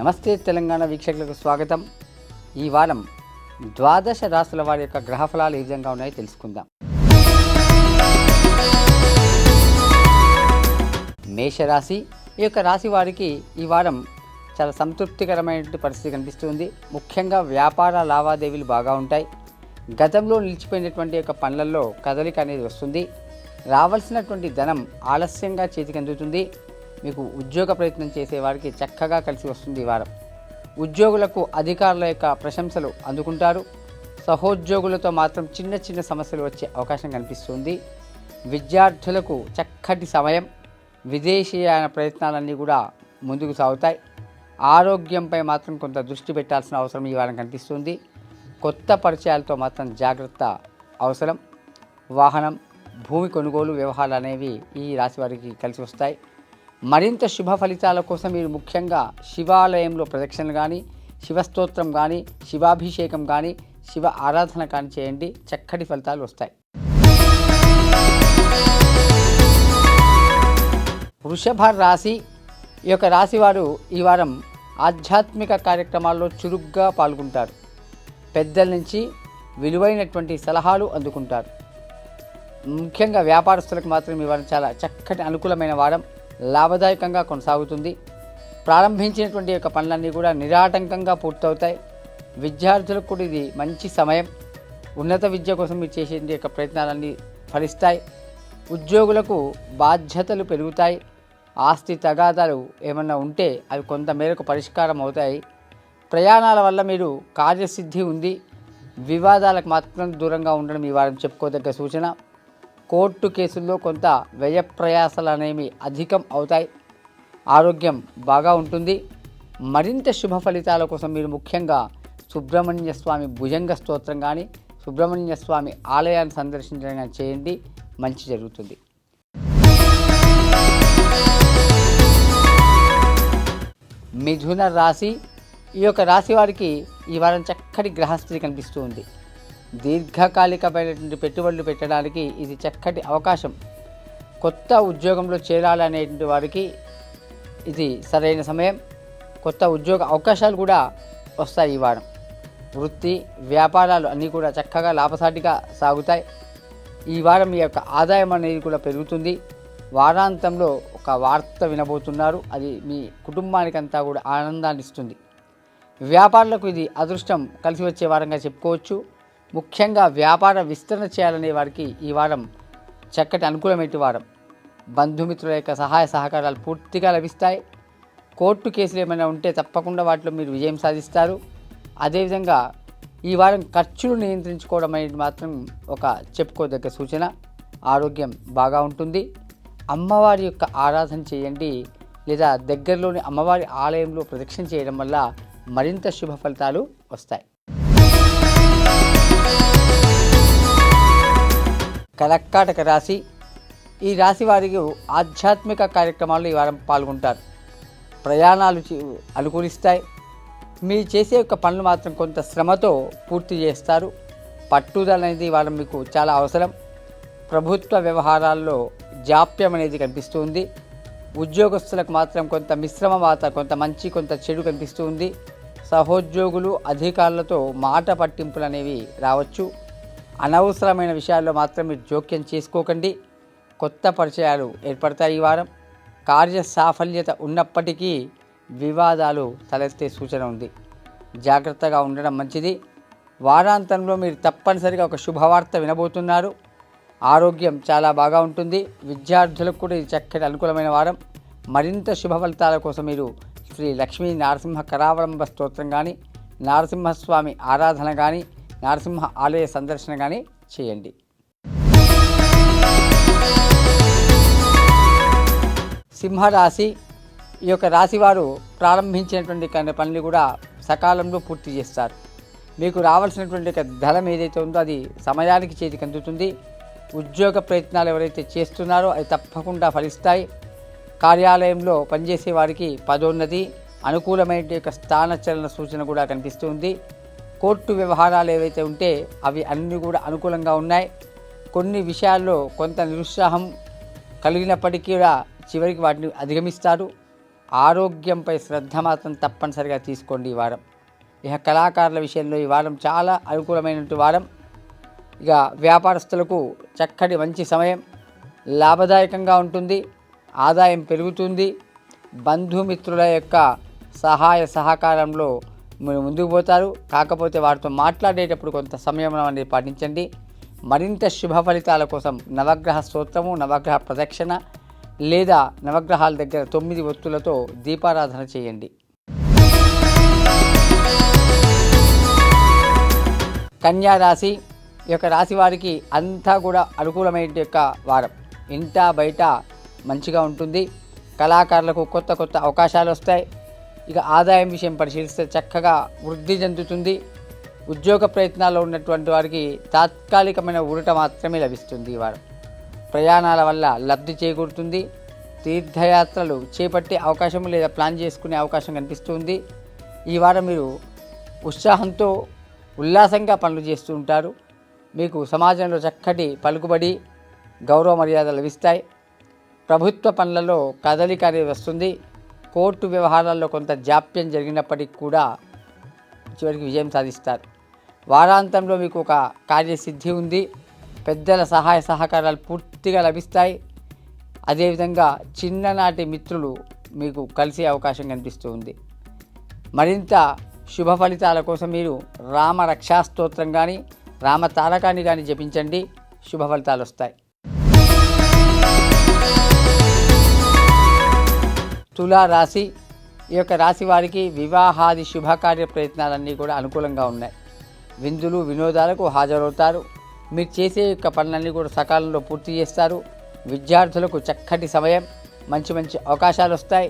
నమస్తే తెలంగాణ వీక్షకులకు స్వాగతం. ఈ వారం ద్వాదశ రాశుల వారి యొక్క గ్రహఫలాలు ఏ విధంగా ఉన్నాయో తెలుసుకుందాం. మేషరాశి, ఈ యొక్క రాశి వారికి ఈ వారం చాలా సంతృప్తికరమైనటువంటి పరిస్థితి కనిపిస్తుంది. ముఖ్యంగా వ్యాపార లావాదేవీలు బాగా ఉంటాయి. గతంలో నిలిచిపోయినటువంటి యొక్క పనులలో కదలిక అనేది వస్తుంది. రావాల్సినటువంటి ధనం ఆలస్యంగా చేతికి అందుతుంది. మీకు ఉద్యోగ ప్రయత్నం చేసేవారికి చక్కగా కలిసి వస్తుంది. ఈ వారం ఉద్యోగులకు అధికారుల యొక్క ప్రశంసలు అందుకుంటారు. సహోద్యోగులతో మాత్రం చిన్న చిన్న సమస్యలు వచ్చే అవకాశం కనిపిస్తుంది. విద్యార్థులకు చక్కటి సమయం. విదేశీయాన ప్రయత్నాలన్నీ కూడా ముందుకు సాగుతాయి. ఆరోగ్యంపై మాత్రం కొంత దృష్టి పెట్టాల్సిన అవసరం ఈ వారం కనిపిస్తుంది. కొత్త పరిచయాలతో మాత్రం జాగ్రత్త అవసరం. వాహనం, భూమి కొనుగోలు వ్యవహారాలు అనేవి ఈ రాశి వారికి కలిసి వస్తాయి. మరింత శుభ ఫలితాల కోసం మీరు ముఖ్యంగా శివాలయంలో ప్రదక్షిణలు కానీ, శివస్తోత్రం కానీ, శివాభిషేకం కానీ, శివ ఆరాధన కానీ చేయండి. చక్కటి ఫలితాలు వస్తాయి. వృషభ రాశి, ఈ యొక్క రాశి వారు ఈ వారం ఆధ్యాత్మిక కార్యక్రమాల్లో చురుగ్గా పాల్గొంటారు. పెద్దల నుంచి విలువైనటువంటి సలహాలు అందుకుంటారు. ముఖ్యంగా వ్యాపారస్తులకు మాత్రం ఈ వారం చాలా చక్కటి అనుకూలమైన వారం. లాభదాయకంగా కొనసాగుతుంది. ప్రారంభించినటువంటి యొక్క పనులన్నీ కూడా నిరాటంకంగా పూర్తవుతాయి. విద్యార్థులకు కూడా ఇది మంచి సమయం. ఉన్నత విద్య కోసం మీరు చేసే యొక్క ప్రయత్నాలన్నీ ఫలిస్తాయి. ఉద్యోగులకు బాధ్యతలు పెరుగుతాయి. ఆస్తి తగాదాలు ఏమన్నా ఉంటే అవి కొంత మేరకు పరిష్కారం అవుతాయి. ప్రయాణాల వల్ల మీరు కార్యసిద్ధి ఉంది. వివాదాలకు మాత్రం దూరంగా ఉండడం ఈ వారం చెప్పుకోదగ్గ సూచన. కోర్టు కేసుల్లో కొంత వ్యయ ప్రయాసాలు అనేవి అధికం అవుతాయి. ఆరోగ్యం బాగా ఉంటుంది. మరింత శుభ ఫలితాల కోసం మీరు ముఖ్యంగా సుబ్రహ్మణ్య స్వామి భుజంగ స్తోత్రం కానీ, సుబ్రహ్మణ్య స్వామి ఆలయాన్ని సందర్శించడం కానీ చేయండి. మంచి జరుగుతుంది. మిథున రాశి, ఈ యొక్క రాశి వారికి ఈ వారం చక్కటి గ్రహస్థితి కనిపిస్తూ ఉంది. దీర్ఘకాలికమైనటువంటి పెట్టుబడులు పెట్టడానికి ఇది చక్కటి అవకాశం. కొత్త ఉద్యోగంలో చేరాలనేటువంటి వారికి ఇది సరైన సమయం. కొత్త ఉద్యోగ అవకాశాలు కూడా వస్తాయి ఈ వారం. వృత్తి వ్యాపారాలు అన్నీ కూడా చక్కగా లాభసాటిగా సాగుతాయి. ఈ వారం మీ యొక్క ఆదాయం అనేది కూడా పెరుగుతుంది. వారాంతంలో ఒక వార్త వినబోతున్నారు. అది మీ కుటుంబానికంతా కూడా ఆనందాన్ని ఇస్తుంది. వ్యాపారులకు ఇది అదృష్టం కలిసి వచ్చే వారంగా చెప్పుకోవచ్చు. ముఖ్యంగా వ్యాపార విస్తరణ చేయాలనే వారికి ఈ వారం చక్కటి అనుకూలమైన వారం. బంధుమిత్రుల యొక్క సహాయ సహకారాలు పూర్తిగా లభిస్తాయి. కోర్టు కేసులు ఏమైనా ఉంటే తప్పకుండా వాటిలో మీరు విజయం సాధిస్తారు. అదేవిధంగా ఈ వారం ఖర్చులు నియంత్రించుకోవడం అనేది మాత్రం ఒక చెప్పుకోదగ్గ సూచన. ఆరోగ్యం బాగా ఉంటుంది. అమ్మవారి యొక్క ఆరాధన చేయండి, లేదా దగ్గరలోని అమ్మవారి ఆలయంలో ప్రదక్షిణ చేయడం వల్ల మరింత శుభ ఫలితాలు వస్తాయి. కర్కాటక రాశి, ఈ రాశి వారికి ఆధ్యాత్మిక కార్యక్రమాల్లో ఈ వారం పాల్గొంటారు. ప్రయాణాలు అనుకూలిస్తాయి. మీరు చేసే యొక్క పనులు మాత్రం కొంత శ్రమతో పూర్తి చేస్తారు. పట్టుదల అనేది ఈ వారం మీకు చాలా అవసరం. ప్రభుత్వ వ్యవహారాల్లో జాప్యం అనేది కనిపిస్తుంది. ఉద్యోగస్తులకు మాత్రం కొంత మిశ్రమ కొంత మంచి కొంత చెడు కనిపిస్తుంది. సహోద్యోగులు అధికారులతో మాట పట్టింపులు అనేవి రావచ్చు. అనవసరమైన విషయాల్లో మాత్రం మీరు జోక్యం చేసుకోకండి. కొత్త పరిచయాలు ఏర్పడతాయి ఈ వారం. కార్య సాఫల్యత ఉన్నప్పటికీ వివాదాలు తలెత్తే సూచన ఉంది. జాగ్రత్తగా ఉండడం మంచిది. వారాంతంలో మీరు తప్పనిసరిగా ఒక శుభవార్త వినబోతున్నారు. ఆరోగ్యం చాలా బాగా ఉంటుంది. విద్యార్థులకు కూడా ఇది చక్కటి అనుకూలమైన వారం. మరింత శుభ ఫలితాల కోసం మీరు శ్రీ లక్ష్మీ నరసింహ కరావలంబ స్తోత్రం కానీ, నరసింహస్వామి ఆరాధన కానీ, నరసింహ ఆలయ సందర్శన కానీ చేయండి. సింహరాశి, ఈ యొక్క రాశి వారు ప్రారంభించినటువంటి పనులు కూడా సకాలంలో పూర్తి చేస్తారు. మీకు రావాల్సినటువంటి ధనం ఏదైతే ఉందో అది సమయానికి చేతికి అందుతుంది. ఉద్యోగ ప్రయత్నాలు ఎవరైతే చేస్తున్నారో అవి తప్పకుండా ఫలిస్తాయి. కార్యాలయంలో పనిచేసే వారికి పదోన్నతి, అనుకూలమైన యొక్క స్థానచలన సూచన కూడా కనిపిస్తుంది. కోర్టు వ్యవహారాలు ఏవైతే ఉంటే అవి అన్నీ కూడా అనుకూలంగా ఉన్నాయి. కొన్ని విషయాల్లో కొంత నిరుత్సాహం కలిగినప్పటికీ కూడా చివరికి వాటిని అధిగమిస్తారు. ఆరోగ్యంపై శ్రద్ధ మాత్రం తప్పనిసరిగా తీసుకోండి ఈ వారం. ఇక కళాకారుల విషయంలో ఈ వారం చాలా అనుకూలమైనటువంటి వారం. ఇక వ్యాపారస్తులకు చక్కటి మంచి సమయం, లాభదాయకంగా ఉంటుంది, ఆదాయం పెరుగుతుంది. బంధుమిత్రుల యొక్క సహాయ సహకారంలో మీరు ముందుకు పోతారు. కాకపోతే వారితో మాట్లాడేటప్పుడు కొంత సంయమనం అనేది పాటించండి. మరింత శుభ ఫలితాల కోసం నవగ్రహ స్తోత్రము, నవగ్రహ ప్రదక్షిణ లేదా నవగ్రహాల దగ్గర 9 ఒత్తులతో దీపారాధన చేయండి. కన్యా రాశి, ఈ యొక్క రాశి వారికి అంతా కూడా అనుకూలమైన యొక్క వారం. ఇంట బయట మంచిగా ఉంటుంది. కళాకారులకు కొత్త కొత్త అవకాశాలు వస్తాయి. ఇక ఆదాయం విషయం పరిశీలిస్తే చక్కగా వృద్ధి చెందుతుంది. ఉద్యోగ ప్రయత్నాల్లో ఉన్నటువంటి వారికి తాత్కాలికమైన ఊరట మాత్రమే లభిస్తుంది ఈ వారం. ప్రయాణాల వల్ల లబ్ధి చేకూరుతుంది. తీర్థయాత్రలు చేపట్టే అవకాశం లేదా ప్లాన్ చేసుకునే అవకాశం కనిపిస్తుంది. ఈ వారం మీరు ఉత్సాహంతో ఉల్లాసంగా పనులు చేస్తూ ఉంటారు. మీకు సమాజంలో చక్కటి పలుకుబడి, గౌరవ మర్యాదలు లభిస్తాయి. ప్రభుత్వ పనులలో కదలిక అనేది వస్తుంది. కోర్టు వ్యవహారాల్లో కొంత జాప్యం జరిగినప్పటికీ కూడా చివరికి విజయం సాధిస్తారు. వారాంతంలో మీకు ఒక కార్యసిద్ధి ఉంది. పెద్దల సహాయ సహకారాలు పూర్తిగా లభిస్తాయి. అదేవిధంగా చిన్ననాటి మిత్రులు మీకు కలిసే అవకాశం కనిపిస్తూ ఉంది. మరింత శుభ ఫలితాల కోసం మీరు రామ రక్షాస్తోత్రం కానీ, రామ తారకాన్ని కానీ జపించండి. శుభ ఫలితాలు వస్తాయి. తులా రాశి, ఈ యొక్క రాశి వారికి వివాహాది శుభకార్య ప్రయత్నాలన్నీ కూడా అనుకూలంగా ఉన్నాయి. విందులు వినోదాలకు హాజరవుతారు. మీరు చేసే యొక్క పనులన్నీ కూడా సకాలంలో పూర్తి చేస్తారు. విద్యార్థులకు చక్కటి సమయం, మంచి మంచి అవకాశాలు వస్తాయి.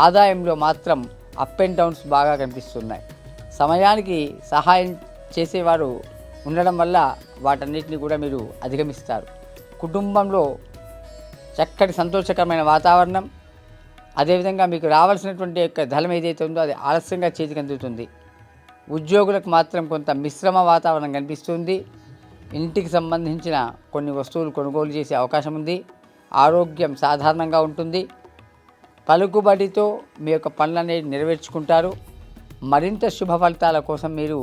ఆదాయంలో మాత్రం అప్ అండ్ డౌన్స్ బాగా కనిపిస్తున్నాయి. సమయానికి సహాయం చేసేవారు ఉండడం వల్ల వాటన్నిటిని కూడా మీరు అధిగమిస్తారు. కుటుంబంలో చక్కటి సంతోషకరమైన వాతావరణం. అదేవిధంగా మీకు రావాల్సినటువంటి యొక్క ధనం ఏదైతే ఉందో అది ఆలస్యంగా చేతికి అందుతుంది. ఉద్యోగులకు మాత్రం కొంత మిశ్రమ వాతావరణం కనిపిస్తుంది. ఇంటికి సంబంధించిన కొన్ని వస్తువులు కొనుగోలు చేసే అవకాశం ఉంది. ఆరోగ్యం సాధారణంగా ఉంటుంది. పలుకుబడితో మీ యొక్క పనులనేవి నెరవేర్చుకుంటారు. మరింత శుభ ఫలితాల కోసం మీరు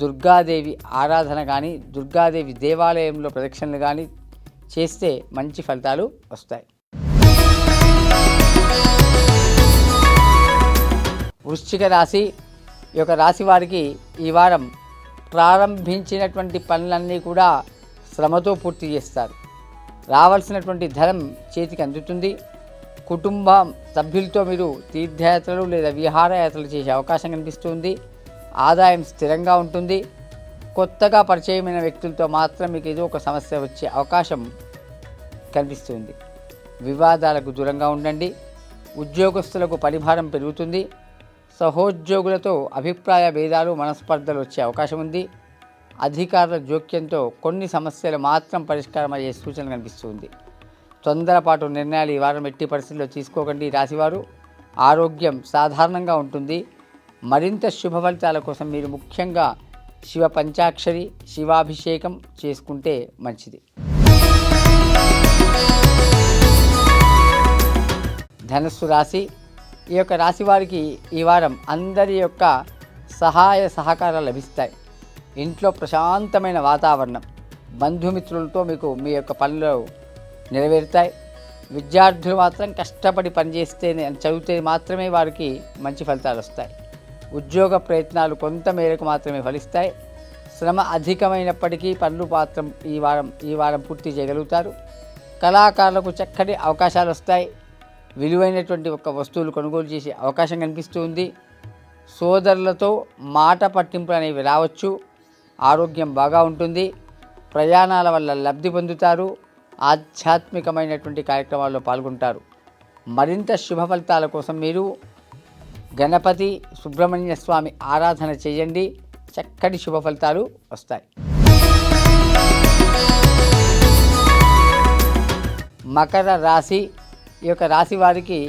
దుర్గాదేవి ఆరాధన కానీ, దుర్గాదేవి దేవాలయంలో ప్రదక్షిణలు కానీ చేస్తే మంచి ఫలితాలు వస్తాయి. వృశ్చిక రాశి, ఈ యొక్క రాశి వారికి ఈ వారం ప్రారంభించినటువంటి పనులన్నీ కూడా శ్రమతో పూర్తి చేస్తారు. రావాల్సినటువంటి ధనం చేతికి అందుతుంది. కుటుంబ సభ్యులతో మీరు తీర్థయాత్రలు లేదా విహారయాత్రలు చేసే అవకాశం కనిపిస్తుంది. ఆదాయం స్థిరంగా ఉంటుంది. కొత్తగా పరిచయమైన వ్యక్తులతో మాత్రం మీకు ఏదో ఒక సమస్య వచ్చే అవకాశం కనిపిస్తుంది. వివాదాలకు దూరంగా ఉండండి. ఉద్యోగస్తులకు పరిభారం పెరుగుతుంది. సహోద్యోగులతో అభిప్రాయ భేదాలు, మనస్పర్ధలు వచ్చే అవకాశం ఉంది. అధికారుల జోక్యంతో కొన్ని సమస్యలు మాత్రం పరిష్కారం అయ్యే సూచన కనిపిస్తుంది. తొందరపాటు నిర్ణయాలు ఈ వారం ఎట్టి పరిస్థితుల్లో తీసుకోకండి. రాశివారు ఆరోగ్యం సాధారణంగా ఉంటుంది. మరింత శుభ ఫలితాల కోసం మీరు ముఖ్యంగా శివ పంచాక్షరి, శివాభిషేకం చేసుకుంటే మంచిది. ధనుస్సు రాశి, ఈ యొక్క రాశి వారికి ఈ వారం అందరి యొక్క సహాయ సహకారాలు లభిస్తాయి. ఇంట్లో ప్రశాంతమైన వాతావరణం, బంధుమిత్రులతో మీకు మీ యొక్క పనులు నెరవేరుతాయి. విద్యార్థులు మాత్రం కష్టపడి పనిచేస్తేనే, చదివితే మాత్రమే వారికి మంచి ఫలితాలు వస్తాయి. ఉద్యోగ ప్రయత్నాలు కొంత మేరకు మాత్రమే ఫలిస్తాయి. శ్రమ అధికమైనప్పటికీ పనులు మాత్రం ఈ వారం పూర్తి చేయగలుగుతారు. కళాకారులకు చక్కటి అవకాశాలు వస్తాయి. విలువైనటువంటి ఒక వస్తువులు కొనుగోలు చేసే అవకాశం కనిపిస్తుంది. సోదరులతో మాట పట్టింపులు అనేవి రావచ్చు. ఆరోగ్యం బాగా ఉంటుంది. ప్రయాణాల వల్ల లబ్ధి పొందుతారు. ఆధ్యాత్మికమైనటువంటి కార్యక్రమాల్లో పాల్గొంటారు. మరింత శుభ ఫలితాల కోసం మీరు గణపతి, సుబ్రహ్మణ్య స్వామి ఆరాధన చేయండి. చక్కటి శుభ ఫలితాలు వస్తాయి. మకర రాశి, ఈ యొక్క రాశి వారికి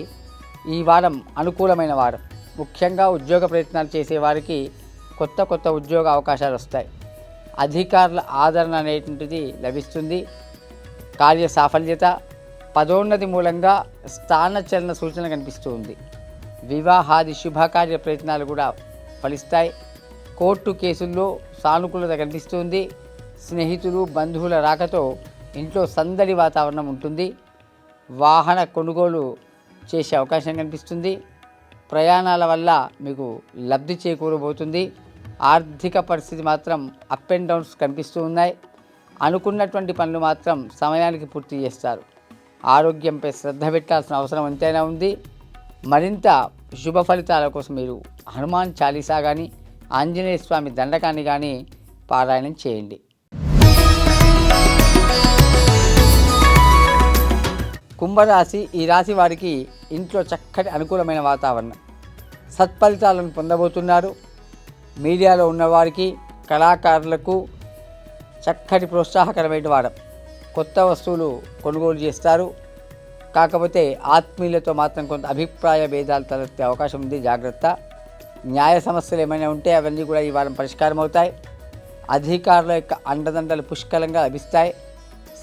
ఈ వారం అనుకూలమైన వారం. ముఖ్యంగా ఉద్యోగ ప్రయత్నాలు చేసేవారికి కొత్త ఉద్యోగ అవకాశాలు వస్తాయి. అధికారుల ఆదరణ అనేటువంటిది లభిస్తుంది. కార్య సాఫల్యత, పదోన్నతి మూలంగా స్థానచలన సూచన కనిపిస్తూ ఉంది. వివాహాది శుభకార్య ప్రయత్నాలు కూడా ఫలిస్తాయి. కోర్టు కేసుల్లో సానుకూలత కనిపిస్తుంది. స్నేహితులు బంధువుల రాకతో ఇంట్లో సందడి వాతావరణం ఉంటుంది. వాహన కొనుగోలు చేసే అవకాశం కనిపిస్తుంది. ప్రయాణాల వల్ల మీకు లబ్ధి చేకూరబోతుంది. ఆర్థిక పరిస్థితి మాత్రం అప్ అండ్ డౌన్స్ కనిపిస్తూ ఉన్నాయి. అనుకున్నటువంటి పనులు మాత్రం సమయానికి పూర్తి చేస్తారు. ఆరోగ్యంపై శ్రద్ధ పెట్టాల్సిన అవసరం ఎంతైనా ఉంది. మరింత శుభ ఫలితాల కోసం మీరు హనుమాన్ చాలీసా కానీ ఆంజనేయ స్వామి దండకాన్ని కానీ పారాయణం చేయండి. కుంభరాశి, ఈ రాశి వారికి ఇంట్లో చక్కటి అనుకూలమైన వాతావరణం, సత్ఫలితాలను పొందబోతున్నారు. మీడియాలో ఉన్నవారికి, కళాకారులకు చక్కటి ప్రోత్సాహకరమైన వారం. కొత్త వస్తువులు కొనుగోలు చేస్తారు. కాకపోతే ఆత్మీయులతో మాత్రం కొంత అభిప్రాయ భేదాలు తలెత్తే అవకాశం ఉంది, జాగ్రత్త. న్యాయ సమస్యలు ఏమైనా ఉంటే అవన్నీ కూడా ఈ వారం పరిష్కారం అవుతాయి. అధికారుల యొక్క అండదండలు పుష్కలంగా లభిస్తాయి.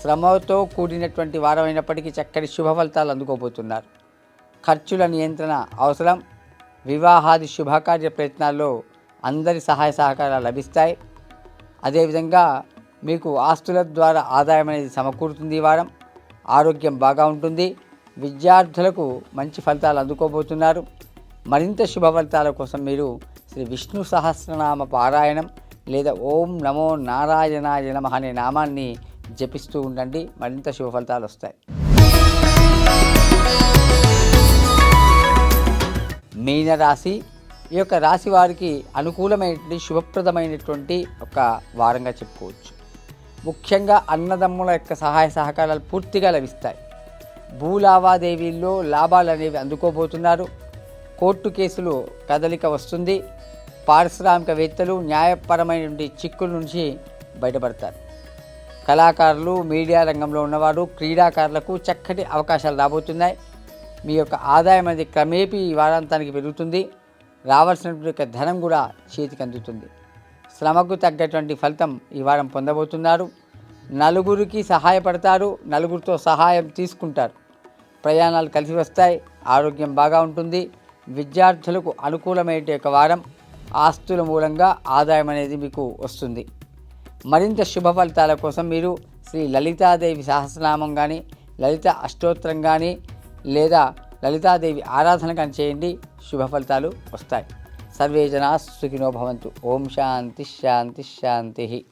శ్రమతో కూడినటువంటి వారం అయినప్పటికీ చక్కటి శుభ ఫలితాలు అందుకోబోతున్నారు. ఖర్చుల నియంత్రణ అవసరం. వివాహాది శుభకార్య ప్రయత్నాల్లో అందరి సహాయ సహకారాలు లభిస్తాయి. అదేవిధంగా మీకు ఆస్తుల ద్వారా ఆదాయం అనేది సమకూరుతుంది. ఈ వారం ఆరోగ్యం బాగా ఉంటుంది. విద్యార్థులకు మంచి ఫలితాలు అందుకోబోతున్నారు. మరింత శుభ ఫలితాల కోసం మీరు శ్రీ విష్ణు సహస్రనామ పారాయణం లేదా ఓం నమో నారాయణాయ నమః అనే నామాన్ని జపిస్తూ ఉండండి. మరింత శుభ ఫలితాలు వస్తాయి. మీనరాశి, ఈ యొక్క రాశి వారికి అనుకూలమైనటువంటి శుభప్రదమైనటువంటి ఒక వారంగా చెప్పుకోవచ్చు. ముఖ్యంగా అన్నదమ్ముల యొక్క సహాయ సహకారాలు పూర్తిగా లభిస్తాయి. భూ లావాదేవీల్లో లాభాలు అనేవి అందుకోబోతున్నారు. కోర్టు కేసులు కదలిక వస్తుంది. పారిశ్రామికవేత్తలు న్యాయపరమైనటువంటి చిక్కుల నుంచి బయటపడతారు. కళాకారులు, మీడియా రంగంలో ఉన్నవారు, క్రీడాకారులకు చక్కటి అవకాశాలు రాబోతున్నాయి. మీ యొక్క ఆదాయం అనేది క్రమేపీ ఈ వారాంతానికి పెరుగుతుంది. రావాల్సినటువంటి ధనం కూడా చేతికి అందుతుంది. శ్రమకు తగ్గటువంటి ఫలితం ఈ వారం పొందబోతున్నారు. నలుగురికి సహాయపడతారు. నలుగురితో సహాయం తీసుకుంటారు. ప్రయాణాలు కలిసి వస్తాయి. ఆరోగ్యం బాగా ఉంటుంది. విద్యార్థులకు అనుకూలమైన యొక్క వారం. ఆస్తుల మూలంగా ఆదాయం అనేది మీకు వస్తుంది. మరింత శుభ ఫలితాల కోసం మీరు శ్రీ లలితాదేవి సహస్రనామం కానీ, లలిత అష్టోత్తరం కానీ లేదా లలితాదేవి ఆరాధన కానీ చేయండి. శుభ ఫలితాలు వస్తాయి. సర్వే జనా సుఖినో భవంతు. ఓం శాంతి శాంతి శాంతి.